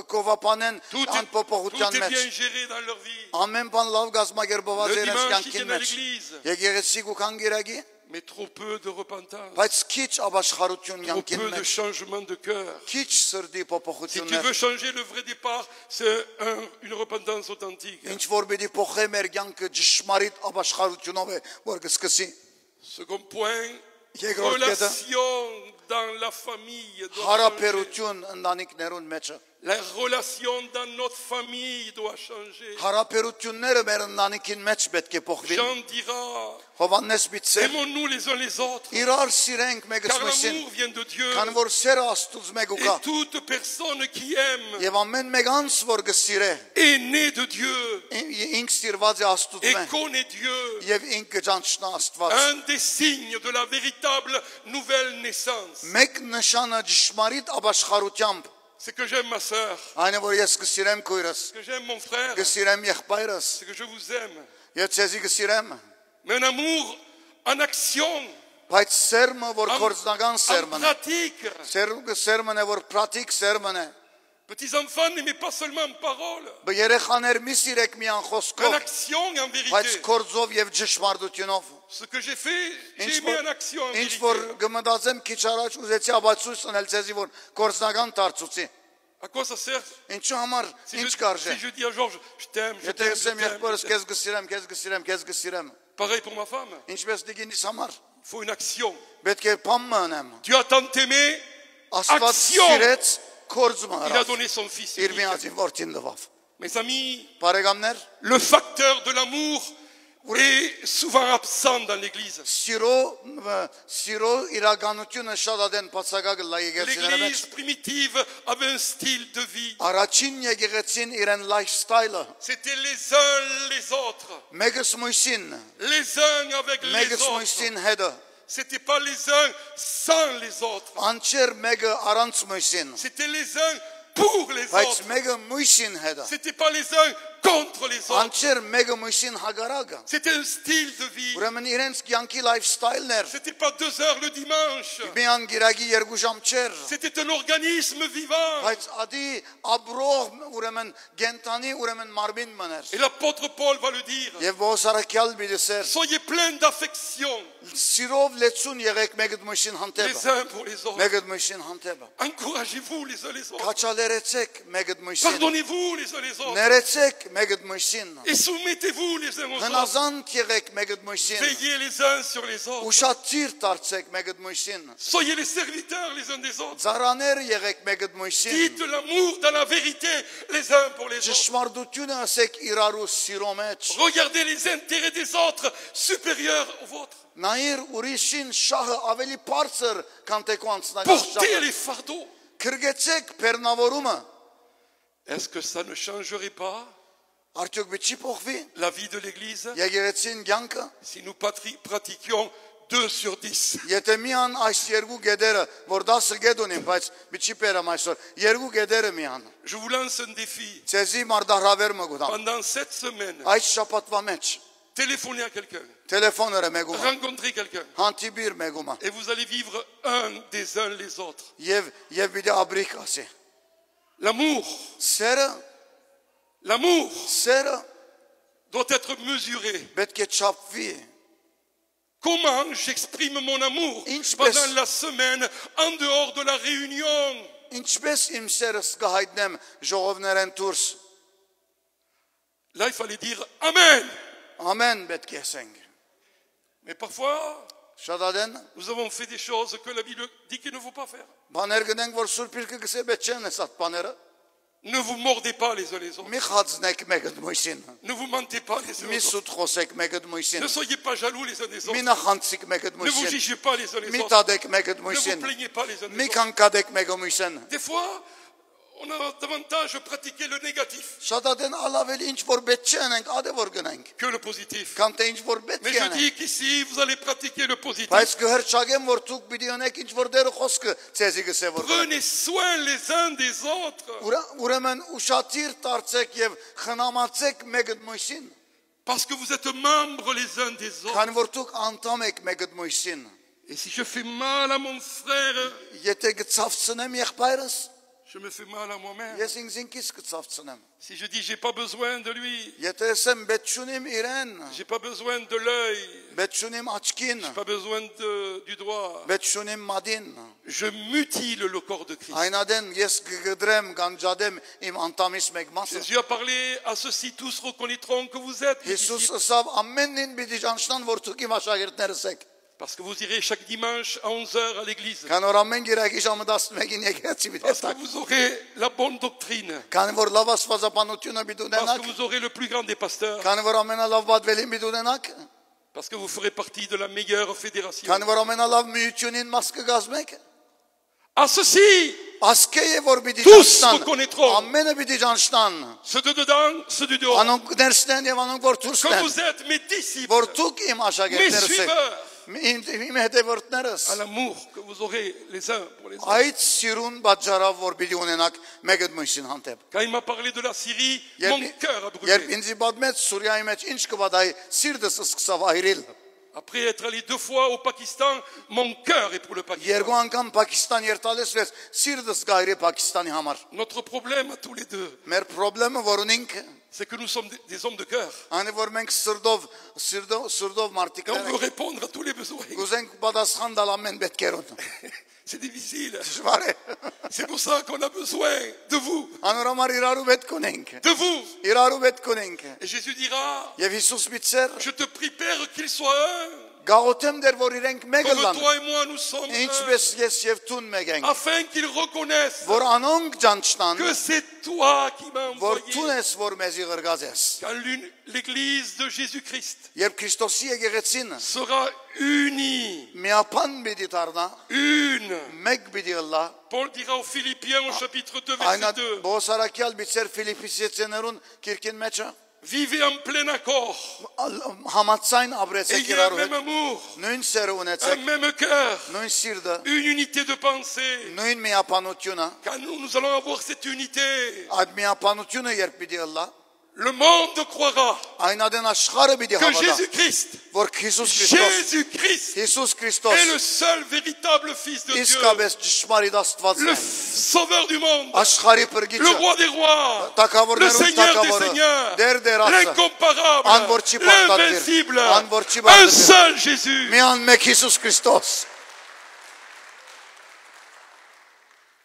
կովապանեն Tout անփոփոխության est մեջ։ bien géré dans leur vie. Ամեն բան լավ գազմագերբված Le է իրենց dimanche, ils կյանքին viennent à մեջ։ l'église. Եկեղեցի կան գիրագի, Mais trop peu de repentance. բայց քիչ ապաշխարություն Trop կյանքին peu de մեջ։ changement de cœur. Քիչ սրդի Si tu փոփոխություններ։ veux changer le vrai départ, c'est une repentance authentique. Ինչ որ պիտի փոխե մեր կյանքը ճշմարիտ ապաշխարությունով է, որ կսկսի։ Second point, Երկրորդ կետը relation dans la famille doit changer. հարաբերություն ընտանիքներուն մեջը։ La relation dans notre famille doit changer. Հարաբերությունները մեր ընտանիքին մեջ պետք է փոխվին։ Jean dira, Հովանես բիծե aimons-nous les uns les autres, իրար սիրենք մեկս car մյուսին, l'amour vient de Dieu. քան որ սերը Աստծուց մեկ ու կա։ Et toute personne qui aime Եվ ամեն մեկ անց որ կսիրե, est née de Dieu ինք սիրված է Աստծուց et մե, connaît Dieu. եւ ինք կճանչնա Աստված։ Un des signes de la véritable nouvelle naissance, Մեկ նշանը ճշմարիտ ապաշխարությամբ, c'est que j'aime ma sœur, այն է որ ես կսիրեմ քույրս, que j'aime mon frère, կսիրեմ եղբայրս, c'est que je vous aime. եւ ցեզի կսիրեմ, Mais un amour en action, բայց սերմը որ կորձնական en սերմն է, pratique. սերմն է որ պրակտիկ սերմն է։ Petits enfants, n'aimez pas seulement en parole, Երեխաներ մի սիրեք մի en անխոսքով, action et en բայց vérité. կորձով եւ ճշմարտությունով։ Ce que j'ai fait, j'ai Ինչ aimé en action, en ինչ որ vérité. գմտածեմ քիչ առաջ ուզեցի ապացույց տնել ցեզի որ կորձնական դարձուցի։ À quoi ça sert Ինչու համար si ինչ je, կարժե։ si je dis à Georges, je t'aime, je Եթե t'aime, je ասեմ t'aime, եղբորս je t'aime. քեզ կսիրեմ, քեզ կսիրեմ, քեզ կսիրեմ։ Pareil pour ma femme, Ինչպես դիգինիս համար։ il faut une action. Պետք է փամը անեմ։ Dieu a tant aimé, Աստված Action. սիրեց կորձը il a արավ։ donné son fils. Իր unique. միածին որդին տվավ։ Mes amis, Բարեկամներ, le facteur de l'amour est souvent absent dans l'église. սիրո իրականությունը շատ ադեն բացակակ լա եկեղեցիների մեջ։ L'église primitive avait un style de vie. Առաջին եկեղեցին իրեն lifestyle-ը C'était les uns les autres, մեկս մույսին, les uns avec les մեկս autres. մույսին հետը, C'était pas les uns sans les autres. անչեր մեկը առանց մույսին, C'était les uns pour les բայց autres. մեկը մույսին հետը, C'était pas les uns contre les autres. Անչեր մեկը մյուսին հագարակը։ C'était un style de vie. Ուրեմն իրենց կյանքի lifestyle-ն էր։ C'était pas 2 heures le dimanche. Միան գիրակի 2 ժամ չէր։ C'était un organisme vivant. Բայց ադի աբրող ուրեմն գենտանի ուրեմն մարմին մներ։ Et l'apôtre Paul va le dire. Եվ ոսարակյալ բիդսեր Soyez pleins d'affection սիրով լեցուն եղեք մեկը մյուսին les հանդեպ։ uns pour les autres. Մեկը մյուսին հանդեպ։ Encouragez-vous les uns les autres. Քաչալերեցեք մեկը մյուսին։ Pardonnez-vous les uns les autres. Ներեցեք մեկը մյուսին։ Et soumettez-vous les uns aux autres. Հնազանդ եղեք մեկը մյուսին։ Veillez les uns sur les autres. Ուշադիր դարձեք մեկը մյուսին։ Soyez les serviteurs les uns des autres. Ծառաներ եղեք մեկը մյուսին։ Dites l'amour dans la vérité les uns pour les autres. Ճշմարտությունը ասեք իրարու սիրո մեջ։ Regardez les intérêts des autres supérieurs aux vôtres. Նայր ուրիշին շահը ավելի բարձր, քան թե քո անձնական Portez շահը։ les fardeaux. Քրգեցեք բեռնավորումը։ Est-ce que ça ne changerait pas Արդյոք չի փոխվի la vie de l'Église եկեղեցին կյանքը։ si nous pratiquions 2 sur 10? Եթե միան այս երկու գեդերը, որ 10 գեդ ունին, բայց մի պերամ այսօր, երկու գեդերը միան։ Je vous lance un défi. Ցեզի մարդահրավեր մը գտամ։ Pendant cette semaine, Այս շաբաթվա մեջ téléphonez à quelqu'un, տելեֆոները մեկում, rencontrez quelqu'un, հանդիպիր մեկում, et vous allez vivre un des uns les autres. եւ պիտի աբրիկ ասի։ L'amour, l'amour Սերը doit être mesuré. պետք է չափվի։ Comment j'exprime mon amour Inch'pes. pendant la semaine en dehors de la réunion? Ինչպես իմ սերս կհայտնեմ ժողովներեն դուրս։ Là, il fallait dire Amen. Ամեն պետք է ասենք։ Mais parfois, Շատադեն nous avons fait des choses que la Bible dit qu'il ne faut pas faire. բաներ գնենք, որ Սուրբ Իրքը գսե պետք չեն ասած բաները։ Ne vous mordez pas les uns les autres. Մի խածնեք մեկը մյուսին։ Ne vous mentez pas les uns Մի les autres. սուտ խոսեք մեկը մյուսին։ Ne soyez pas jaloux les uns des Մի autres. նախանցիկ մեկը Ne vous մյուսին։ jugez pas les uns les Մի autres. տադեք մեկը Ne vous մյուսին։ plaignez pas les uns Մի des autres. կանգադեք մեկը մյուսին։ Des fois, on a davantage pratiqué le négatif Շատադեն ալավել ինչ որ պետք չենք, ադե որ գնանք։ que le positif. Կամ թե ինչ որ պետք Mais է je անենք։ dis qu'ici, vous allez pratiquer le positif. Բայց կհրճագեմ, որ դուք պիտի ունեք ինչ որ դերը խոսքը ցեզի գսե որ։ Prenez soin les uns des autres. Ուրեմն ուշադիր դարձեք եւ խնամացեք մեկը մյուսին։ Parce que vous êtes membres les uns des autres. Քան որ դուք անդամ եք մեկը մյուսին։ Et si je fais mal à mon frère, Եթե գծավցնեմ եղբայրս, je me fais mal à moi-même. ես ինքս գծավցնեմ։ Si je dis j'ai pas besoin de lui, Եթե ասեմ պետք չունիմ իրեն, j'ai pas besoin de l'œil, պետք չունիմ աչքին, j'ai pas besoin du doigt, պետք չունիմ մադին, je mutile le corps de Christ. այնադեն ես կգդրեմ, կանջադեմ իմ անդամիս մեկ մասը։ Jésus a parlé à ceux-ci, tous reconnaîtront que vous êtes mes Հիսուս disciples. ասավ ամենին պիտի ճանչնան, որ դուք իմ աշակերտներս եք։ Parce que vous irez chaque dimanche à 11h à l'église. Քան որ ամեն գիրակի ժամը 11-ին եկեցի պիտի Parce que տակ։ vous aurez la bonne doctrine. Քան որ լավ աստվածաբանությունը պիտի Parce ունենաք, que vous aurez le plus grand des pasteurs. քան որ ամենալավ բադվելին պիտի ունենաք, Parce que vous ferez partie de la meilleure fédération. քան որ ամենալավ միությունին մաս կգազմեք, À ceux-ci, ասկե է որ պիտի Tous ճանչնան, reconnaîtront. ամենը պիտի ճանչնան, ceux de dedans, ceux du dehors, անոնք ներսնեն եւ անոնք որ դուրս que են, vous êtes mes disciples, որ դուք իմ mes աշակերտներս եք, suiveurs, իմ հետևորդներս, à l'amour que vous aurez les uns pour les autres. այդ սիրուն պատճառով որ պիտի ունենաք մեկը մյուսին հանդեպ։ Quand il m'a parlé de la Syrie, Երբ mon cœur a երբ brûlé. ինձ պատմեց Սուրիայի մեջ ինչ կվադայի, սիրտս սկսավ այրիլ։ Après être allé 2 fois au Pakistan, mon cœur est pour le Pakistan. Երկու անգամ Պակիստան երթալեցրեց, սիրտս գայրի Պակիստանի համար։ Notre problème à tous les deux, Մեր խնդրումը որ ունենք, c'est que nous sommes des hommes de cœur. անի որ մենք սրդով մարդիկ Et on veut ենք, répondre à tous les besoins. գուզենք պատասխան տալ ամեն պետքերուն։ C'est difficile. Դժվար է։ C'est pour ça qu'on a besoin de vous. Անորոմար իրարու պետք ունենք։ De vous. Իրարու պետք ունենք։ Et Jésus dira, Եվ Հիսուս միտցեր je te prie Père qu'il soit un, գաղութեմ դեր որ իրենք մեկը comme լան։ toi et moi nous sommes un, Ինչպես ես եւ տուն մեկ ենք։ afin qu'ils reconnaissent Որ անոնք ճանչնան, que c'est toi qui m'as որ envoyé. տուն ես որ մեզի ղրգած ես։ Quand l'église de Jésus-Christ Երբ Քրիստոսի եկեղեցին sera unie, միապան պիտի դառնա, une. մեկ պիտի լա, Paul dira aux Philippiens au chapitre 2, այնա verset 2, բոսարակյալ բիցեր Ֆիլիպիսեցիներուն քիրքին մեջը vivez en plein accord, համացայն ապրեցեք ayez un իրարու même հետ, amour, նույն սերը un ունեցեք, même cœur, նույն սիրտը, une unité de pensée. նույն միապանությունը, Quand nous allons avoir cette unité, այդ միապանությունը երբ պիտի լա, Le monde croira Այնադեն աշխարհը պիտի que հավատա, Jésus-Christ, որ Հիսուս Քրիստոս, Jésus-Christ Հիսուս est Քրիստոս le seul véritable Fils de Dieu, իսկապես ճշմարիտ Աստված le է, Sauveur du monde, աշխարհի le փրկիչը, Roi des rois, le Թագավորներու Seigneur des թագավորը, seigneurs, դեր դերածը, l'incomparable, Անվոր չի պարտադիր, l'invincible, անվոր չի un պարտադիր, seul Jésus. միան մեկ Հիսուս Քրիստոս։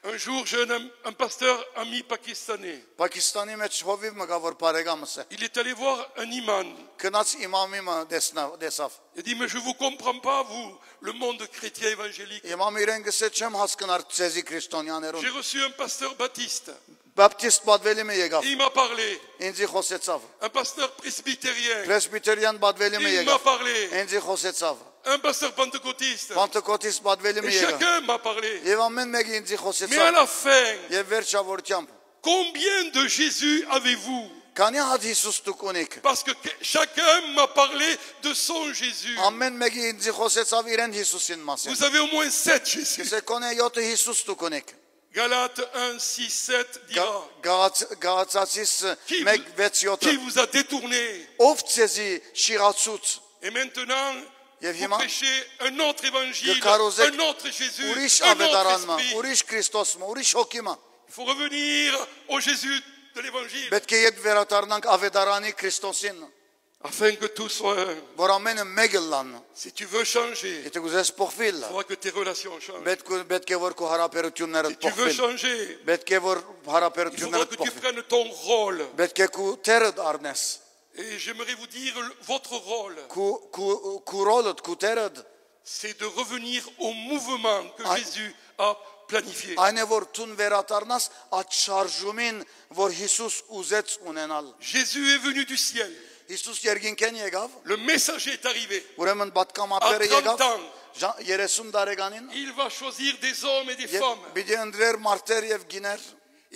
Un jour, j'ai un pasteur ami pakistanais. Պակիստանի մեջ հովիվ մգա որ բարեկամս է, Il est allé voir un imam. գնաց իմամի դեսավ, Il dit, mais je ne vous comprends pas, vous, le monde chrétien évangélique. իմամ իրեն գսե չեմ հասկնար ցեզի քրիստոնյաներուն, J'ai reçu un pasteur baptiste. բապտիստ բադվելի մը եկավ, Il m'a parlé. ինձի խոսեցավ, Un pasteur presbytérien. պրեսբիտերյան բադվելի մը Il m'a եկավ, parlé. ինձի խոսեցավ, Un pasteur pentecôtiste. Պանտեկոստիս բադվելի մը Et եկավ, chacun m'a parlé. եւ ամեն մեկը ինձի Mais à խոսեցավ, la fin, եւ վերջավորությամբ, combien de Jésus avez-vous? քանի հատ Հիսուս դուք ունիք, Parce que chacun m'a parlé de son Jésus. ամեն մեկը ինձի խոսեցավ իրեն Հիսուսին մասին, Vous avez au moins 7 Jésus. գսե կոնե 7 Հիսուս դուք ունիք, Galates 1, 6, 7 dira. Գաղացացիս Qui 1:6-7, vous a détourné? ով ցեզի շիրացուց Et maintenant, եւ vous հիմա prêchez un autre évangile, Գկարոզեք un autre Jésus, ուրիշ un autre ավետարանմա, esprit. ուրիշ Քրիստոսմա, ուրիշ հոգիմա, Il faut revenir au Jésus de l'évangile պետք է իդ վերադառնանք ավետարանի Քրիստոսին, afin que tout soit un. որ ամենը մեկը լան, Si tu veux changer, եթե գուզես փոխվել, il faudra que tes relations changent. պետք է որ քո հարաբերությունները Si tu veux փոխվեն, changer, պետք է որ il faudra հարաբերությունները que tu փոխվեն, prennes ton rôle. պետք է քո թերը դառնես, Et j'aimerais vous dire, votre rôle, քո ռոլդ, քո թերդ, c'est de revenir au mouvement que Ah. Jésus a planifié. այն է որ ցուն վերադառնաս այդ շարժումին, որ Հիսուս ուզեց ունենալ, Jésus est venu du ciel. Հիսուս երկինքեն եկավ, Le messager est arrivé. ուրեմն À պատկամապերը 30 եկավ ans, 30 տարեկանին il va choisir des hommes et des եւ femmes. պիտի ընդրեր մարտեր եւ գիներ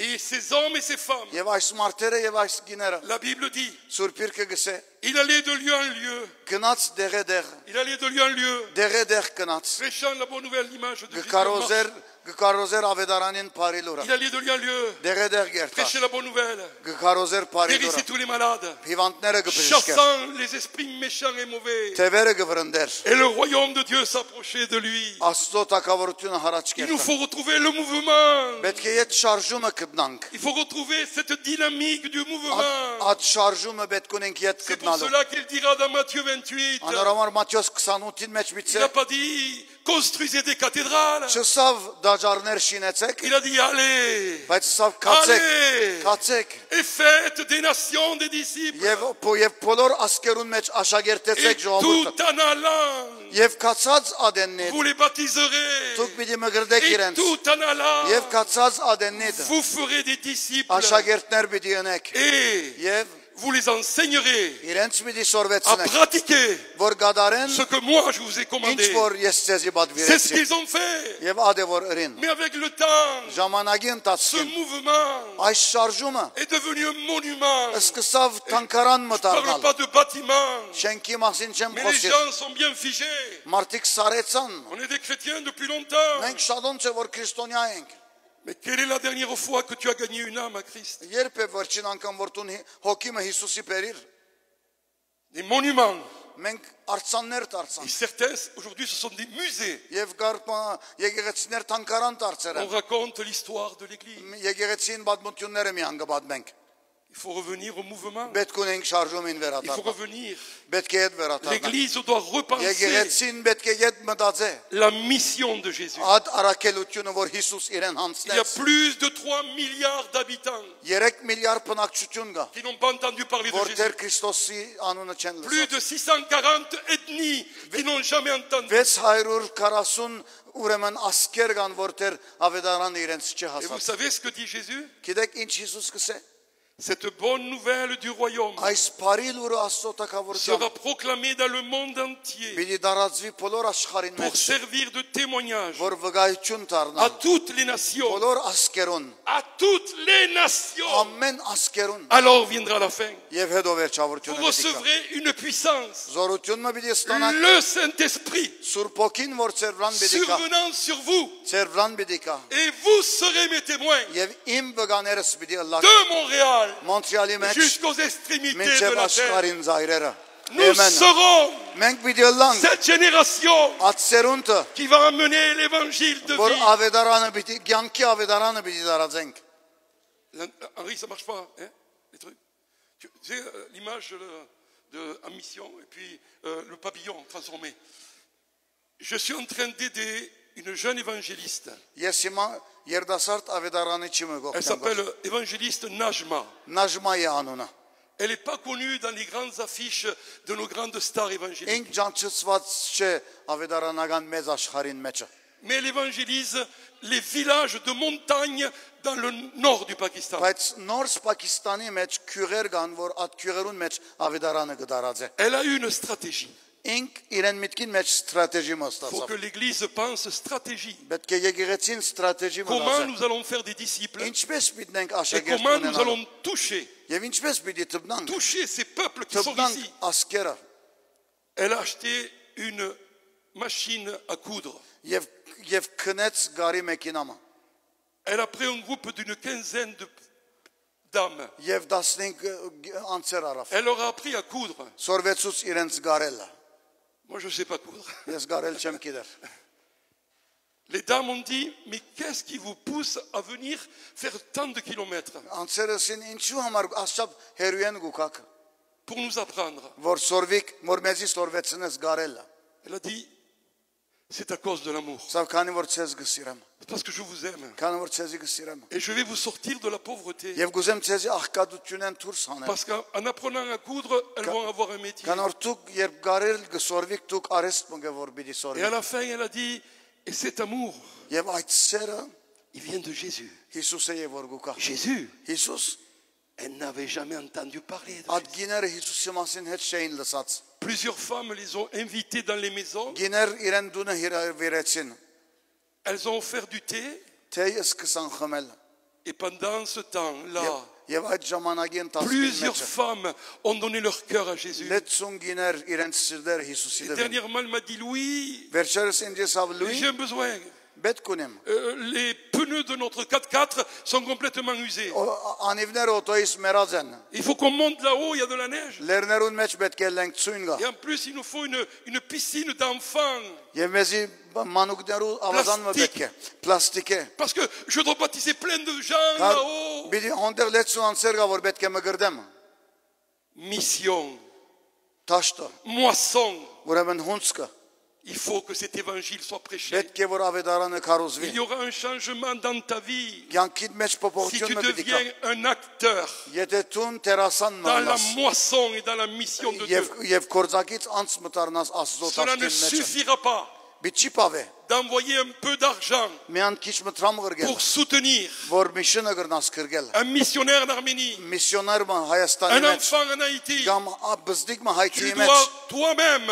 Et ces hommes et ces femmes, եւ այս մարտերը եւ այս գիները la Bible dit, Սուրբ Գիրքը գսե il allait de lieu en lieu. գնաց դեղեդեղ Il allait de lieu en lieu, դեղեդեղ գնաց prêchant la bonne nouvelle, l'image de Jésus. գկարոզեր ավետարանին բարի լուրը Il allait de lieu en lieu, դեղեդեղ գերտա prêcher la bonne nouvelle, գկարոզեր բարի guérissait լուրը tous les malades, հիվանդները գբրիշկեր chassant les esprits méchants et mauvais. թևերը գվրնդեր Et le royaume de Dieu s'approchait de lui. Աստծո տակավորությունը հարաճ Il nous կերտա faut retrouver le mouvement. պետք է այդ շարժումը գտնանք Il faut retrouver cette dynamique du mouvement. այդ շարժումը պետք ունենք իդ C'est pour գտնալու cela qu'il dira dans Matthieu 28, անորոմար Մատթեոս 28-ին մեջ il միտցե n'a pas dit construisez des cathédrales. չսավ դաջարներ շինեցեք Il a dit allez, բայց սավ կացեք allez կացեք et faites des nations des disciples. եւ բոլոր ասկերուն մեջ Et աշակերտեցեք tout ժողովուրդը en allant, եւ կացած ադեննիդ vous les baptiserez. դուք պիտի մգրդեք Et իրենց tout en allant, եւ կացած ադեննիդ vous ferez des disciples. աշակերտներ պիտի ունեք Et եւ vous les enseignerez իրենց պիտի à սորվեցնեք pratiquer որ գադարեն ce que moi je vous ai ինչ commandé. որ ես ցեզի C'est ce բադվիրեցի qu'ils ont fait. եւ ադե որ ըրին Mais avec le temps, ժամանակի ce ընթացքին mouvement այս շարժումը est devenu un monument. սկսավ թանկարան Je ne մտարնալ parle pas de bâtiment, շենքի մասին չեմ mais les խոսի gens sont bien figés. մարդիկ սարեցան On est des chrétiens depuis longtemps. մենք շատ ոնց է որ քրիստոնյա ենք Mais quelle est la dernière fois que tu as gagné une âme à Christ? երբ է վերջին անգամ որ դու հոգիմը Հիսուսի բերիր Des monuments. մենք արցաններ Et դարձանք certains, aujourd'hui, ce sont des musées. եւ գարմա եկեղեցիներ թանկարան դարձեր On են raconte l'histoire de l'Église. եկեղեցին բադմությունները մի անգաբադմենք Il faut revenir au mouvement. պետք ունենք շարժումին Il faut վերադառնալ revenir. պետք է այդ վերադառնալ L'Église doit repenser եկեղեցին պետք է այդ մտածե la mission de Jésus. այդ արաքելությունը որ Հիսուս իրեն Il y a հանցնեց plus de 3 milliards d'habitants 3 միլիարդ բնակչություն կա qui n'ont pas entendu parler de որ Jésus. դեր Քրիստոսի անունը չեն Plus լսած de 640 ethnies qui n'ont jamais entendu. 640 ուրեմն ասկեր կան որ դեր ավետարանը իրենց Et vous չհասած savez ce que dit Jésus? գիտեք ինչ Հիսուս կսե Cette bonne nouvelle du royaume այս բարի լուրը Աստծո տակավորությամբ sera proclamée dans le monde entier պիտի դարածվի բոլոր աշխարհին pour մեջ servir de témoignage որ վկայություն à դառնա toutes les nations. բոլոր ասկերուն À toutes les nations. ամեն ասկերուն Alors viendra la fin. եւ հետո Vous վերջավորությունը պիտի recevrez une puissance. զորությունը պիտի ստանաք Le Saint-Esprit Սուրբ ոգին որ ծեր վրան պիտի կա survenant sur vous. ծեր վրան պիտի կա Et vous serez mes témoins եւ իմ վկաներս պիտի ըլլակ de Montréal, Մոնտրեալի մեջ jusqu'aux extrémités de մինչև la terre. աշխարհին զայրերը։ Nous serons Մենք պիտի ըլլանք cette génération այդ սերունդը, qui va amener l'évangile de որ vie. ավետարանը պիտի կյանքի ավետարանը պիտի դարածենք։ Henri, ça marche pas, hein, les trucs. Tu sais, l'image en mission et puis le pavillon transformé. Je suis en train d'aider une jeune évangéliste. Ես հիմա երդասարդ ավետարանի չիմը Elle գողքան։ s'appelle évangéliste Najma. Նաժմայի անունը։ Elle n'est pas connue dans les grandes affiches de nos grandes stars évangéliques. Ինք ջանչծված չէ ավետարանական մեծ աշխարհին մեջը։ Mais elle évangélise les villages de montagne dans le nord du Pakistan. Բայց նորս Պակիստանի մեջ քյուղեր կան, որ այդ քյուղերուն մեջ ավետարանը կդարած է։ Elle a eu une stratégie. Ինք իրեն միտքին մեջ ստրատեգի Il faut մստացավ։ que l'Église pense stratégie. Պետք է եկեղեցին ստրատեգի Comment մտածի։ nous allons faire des disciples Ինչպես պիտենք et աշակերտ comment nous ունենալ։ allons toucher Եվ ինչպես պիտի թփնանք։ toucher ces peuples qui sont Թփնանք ici. ասկերը Elle a acheté une machine à coudre. եւ քնեց գարի մեքենամը։ Elle a pris un groupe d'une quinzaine de dames. Եվ 15 անցեր արավ։ Elle leur a appris à coudre. Սորվեցուց իրենց գարելը։ Moi, je ne sais pas coudre. Ես գարել չեմ գիտեր։ Les dames ont dit, mais qu'est-ce qui vous pousse à venir faire tant de kilomètres Անցերսին ինչու համար ասչապ հերույեն գուքակ, pour nous apprendre? որ սորվիկ որ մեզի սորվեցնես գարելը։ Elle a dit, c'est à cause de l'amour. Սա քանի որ ցեզ գսիրեմ, C'est parce que je vous aime. քանի որ ցեզի գսիրեմ։ Et je vais vous sortir de la pauvreté. Եվ գուզեմ ցեզի աղքատությունեն դուրս հանեմ։ Parce qu'en apprenant à coudre, elles vont avoir un métier. Քանի որ դուք երբ գարել գսորվիկ դուք արեստ մգը որ պիտի Et à սորվիկ։ la fin, elle a dit, et cet amour, Եվ այդ սերը il vient de Jésus. Հիսուս է եւ որ գուկա։ Jésus, Հիսուս elle n'avait jamais entendu parler de այդ Jésus. գիները Հիսուսի մասին հետ չէին լսած։ Plusieurs femmes les ont invitées dans les maisons. Գիներ իրեն դունը հիրավիրեցին։ Elles ont offert du thé. Թե սկսան խմել։ Et pendant ce temps-là, Եվ այդ ժամանակի plusieurs ընթացքում femmes ont donné leur cœur à Jésus. լեցուն գիներ իրենց սիրտեր Հիսուսի Et դեպի։ dernièrement, elle m'a dit, Louis, Վերջերս ինձ ասավ j'ai Լուի un besoin. պետք ունեմ։ Les pneus de notre 4x4 sont complètement usés. Անիվները օտոյից մեռած են։ Il faut qu'on monte là-haut, il y a de la neige. Լերներուն մեջ պետք է լենք ցույն գա։ Et en plus, il nous faut une piscine d'enfants. Եվ մեզի մանուկներու ավազանը պետք է։ Պլաստիկ է։ Parce que je dois baptiser plein de gens là-haut. Բիդի հոնդեր լեցուն անցեր գա որ պետք է մգրդեմ։ Mission, Տաշտը, moisson. ուրեմն հունցկը։ Il faut que cet évangile soit prêché. Պետք է որ ավետարանը քարոզվի։ Il y aura un changement dans ta vie. Կյանքիդ մեջ Si tu փոփոխություն պետք է։ deviens un acteur Եթե դու տերասան dans la մնաս moisson et dans la mission de Dieu, եւ կորձակից անց մտառնաս Աստծո cela ne տաշտին մեջ։ suffira pas Բիչի պավե։ d'envoyer un peu d'argent Միան քիչ մտրամ գրգել, pour soutenir որ միշնը գրնաս գրգել։ un missionnaire en Arménie, Միսիոներ մը Հայաստանի un մեջ, enfant en Haïti. կամ բզդիկ մը Tu Հայթի մեջ։ dois toi-même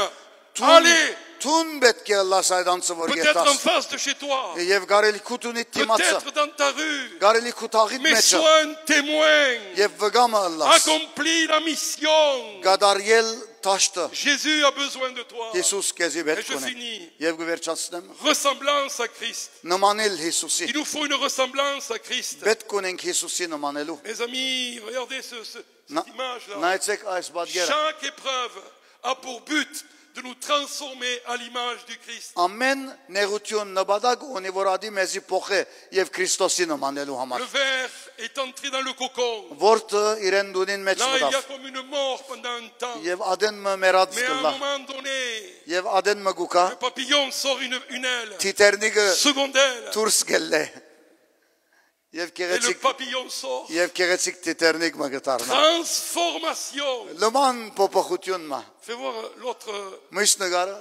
aller Տուն պետք է լաս այդ անցը որ peut-être en գետաս։ face de chez toi, Եվ գարելի քուտունի դիմացը, peut-être dans ta rue, գարելի քուտաղի mais մեջ sois un témoin. եւ վգամը լաս։ Accomplis la mission. Գադարիել տաշտը Jésus a besoin de toi. Հիսուս քեզի Et պետք je ունի։ finis. Եվ գվերջացնեմ։ Ressemblance à Christ. Նմանել Հիսուսի։ Il nous faut une ressemblance à Christ. Պետք ունենք Հիսուսի նմանելու։ Mes amis, regardez cette image-là. Նայեցեք այս բادگերը։ Chaque épreuve a pour but de nous transformer à l'image du Christ. Ամեն նեղություն նպատակ ունի որ ադի մեզի փոխե եւ Քրիստոսի նմանելու Le համար։ ver est entré dans le cocon. Որտը իրեն դունին մեջ Là, il y a մտավ comme une mort pendant un temps. եւ ադեն մը մերած Mais à un կլա moment donné, եւ ադեն մը գուկա le papillon sort une aile. թիտերնիկը Seconde aile. դուրս գելլե եւ Et le քերեցիկ papillon sort. եւ քերեցիկ թիտերնիկ մը գտարնա Transformation. լման փոփոխություն մա Fais voir l'autre. միշտ նգարը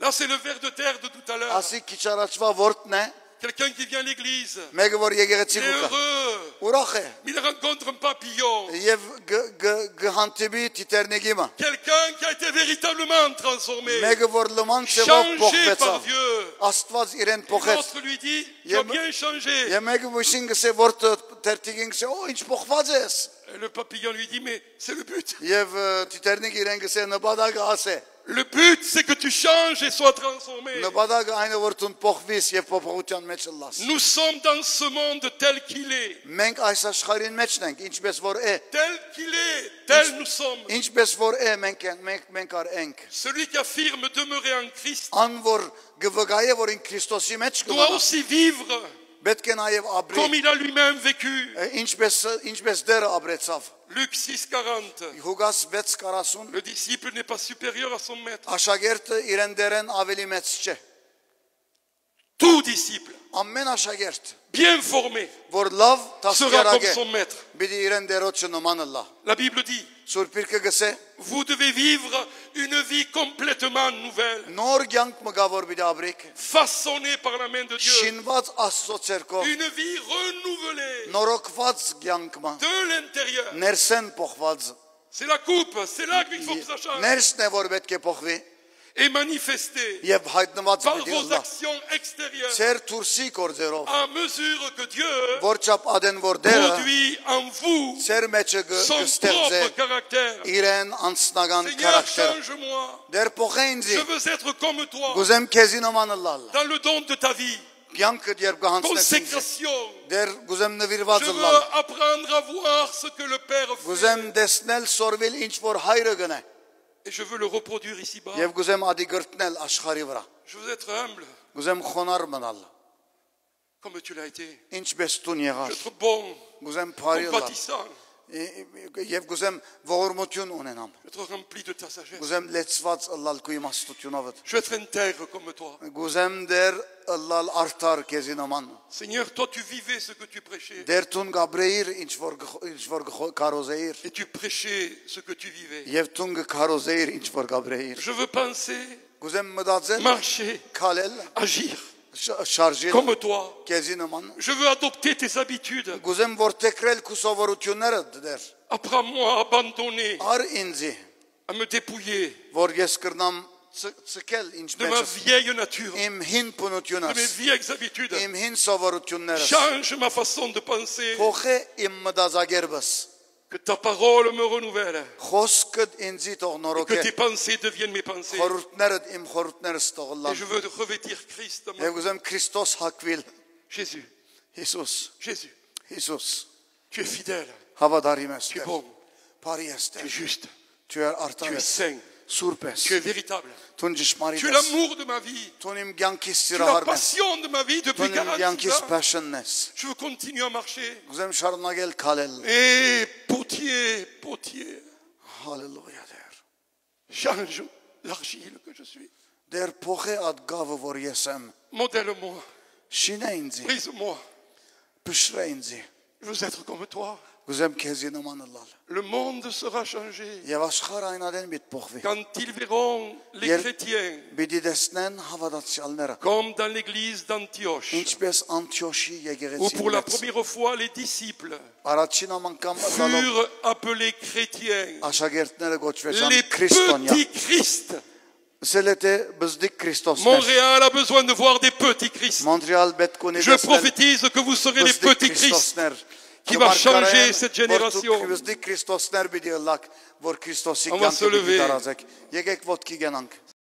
Là, c'est le ver de terre de tout à l'heure. ասի քիչ առաջվա որտն է Quelqu'un qui vient à l'église. մեկը որ Il եկեղեցի est գուկա heureux. ուրախ է Mais il rencontre un papillon. եւ գհանտիբի թիտերնիկի մա Quelqu'un qui a été véritablement transformé. մեկը որ լման ծավալ Changé par փոխվեցավ Dieu. Աստված իրեն Et փոխեց l'autre lui dit, tu as bien changé. Եվ մեկը միշին գսե որ տերտիկին գսե օ ինչ փոխված ես Et le papillon lui dit, mais c'est le but. եւ տիտերնիկ իրեն գսե նպատակը ասե Le but, c'est que tu changes et sois transformé. Նպատակը այն է որ դու փոխվես եւ փոփոխության մեջ լաս։ Nous sommes dans ce monde tel qu'il est. Մենք այս աշխարհին մեջն ենք, ինչպես որ է, Tel qu'il est, tel nous sommes. ինչպես որ է, մենք ենք։ Celui qui affirme demeurer en Christ Ան որ գվգայե որ ին Քրիստոսի մեջ doit կմնա, aussi vivre պետք է նաեւ ապրի, comme il a lui-même vécu. ինչպես դերը ապրեցավ։ Luc 6,40. Հուգաս 6:40 Le disciple n'est pas supérieur à son maître. Աշակերտը իրեն դերեն ավելի մեծ չէ։ Tout disciple, Ամեն աշակերտ, bien formé, որ լավ sera comme դասկերակ է, son maître. պիտի իրեն դերոջը նմանը լա։ La Bible dit, Սուրբ Պիրքը գսե, vous devez vivre une vie complètement nouvelle, նոր կյանք մգա որ պիտի ապրեք, façonnée par la main de Dieu. շինված Աստծո ցերկով, Une vie renouvelée նորոգված կյանք մա, de l'intérieur. ներսեն փոխված, C'est la coupe, c'est là qu'il faut que ça change. ներսն է որ պետք է փոխվի Et manifestée եւ հայտնված par պիտի vos լա։ actions extérieures. Ձեր դուրսի կորձերով, À mesure que Dieu որ չափ ադեն որ դերը produit en vous ձեր մեջը son կստեղծե propre caractère. իրեն անձնական Seigneur, քարակտեր։ change-moi. Դեր փոխե ինձի, Je veux être comme toi գուզեմ քեզի նմանը լալ։ dans le don de ta vie. Կյանքը երբ կհանցնես ինձ, Consécration. դեր գուզեմ Je նվիրված veux լալ։ apprendre à voir ce que le Père fait. Գուզեմ տեսնել սորվել ինչ որ հայրը գնե Et je veux le reproduire ici-bas. եւ գուզեմ ադի գրտնել աշխարի վրա։ Je veux être humble Գուզեմ խոնար մնալ, comme tu l'as été. ինչպես տուն Je եղար։ veux être bon, Գուզեմ բարի լալ compatissant. եւ գուզեմ ողորմություն ունենամ։ Je veux être rempli de ta sagesse. Գուզեմ լեցված լալ քու իմաստությունով։ Je veux être intègre comme toi. Գուզեմ դեր լալ արդար քեզի նման։ Seigneur, toi tu vivais ce que tu prêchais. Դեր տուն գաբրեիր ինչ որ կարոզեիր Et tu prêchais ce que tu vivais. եւ տուն կարոզեիր ինչ որ գաբրեիր։ Je veux penser, Գուզեմ մտածել, marcher, քալել, agir շարժել comme toi. քեզի նման։ Je veux adopter tes habitudes. Գուզեմ որտեքրել քու սովորությունները դեր։ Apprends-moi à abandonner, Ար ինձի, à me dépouiller որ ես կրնամ ցկել de ma ինչպես vieille nature, իմ հին de mes բնությունս, vieilles habitudes. իմ հին սովորություններս, Change ma façon de penser. փոխե իմ մտածագերբս, Que ta parole me renouvelle. խոսքդ ինձի թող Et que նորոգե, tes pensées deviennent mes pensées. խորհուրդներդ իմ խորհուրդներս թող Et լան։ je veux revêtir Christ dans ma Եվ vie. գուզեմ Քրիստոս հակվիլ, Jésus, Հիսուս, Jésus, Հիսուս, tu es fidèle, հավատարիմ ես tu es Տեր, bon, բարի ես tu es Տեր, juste, դու ես tu արդար es ես, saint, սուրբ ես, tu es véritable. դու ճշմարիտ Tu es ես, l'amour de ma vie. դու իմ կյանքիս Tu es la սիրահարն ես, passion de ma vie դու depuis իմ 46 կյանքիս ans. passion ես, Je veux continuer à marcher. գուզեմ շարունակել քալել, Et potier, potier, հալելույա Տեր, change l'argile que je suis. դեր փոխե այդ գավը որ ես եմ, Modèle-moi, շինե ինձի, brise-moi. փշրե ինձի, Je veux être comme toi. գուզեմ քեզի նման լալ, Le monde sera changé եւ աշխարհը այնադեն պիտի փոխվի, quand ils verront les Hier- chrétiens պիտի տեսնեն հավատացյալները, comme dans l'église d'Antioche, ինչպես Անտիոշի où եկեղեցին pour la մեջ, première fois les disciples առաջին անգամ լալով furent appelés chrétiens, աշակերտները գոչվեցան les քրիստոնյա, petits Christ. Սելետե բզդիկ Քրիստոսներ, Montréal a besoin de voir des petits Christ. Մոնտրեալ պետք ունի Je prophétise que vous serez les բզդիկ petits Christ Քրիստոսներ, qui va changer cette génération. Բզդիկ Քրիստոսներ պիտի լակ, որ Քրիստոսի On va կյանքը se lever. պիտի տարածեք։ Եկեք ոտքի գնանք։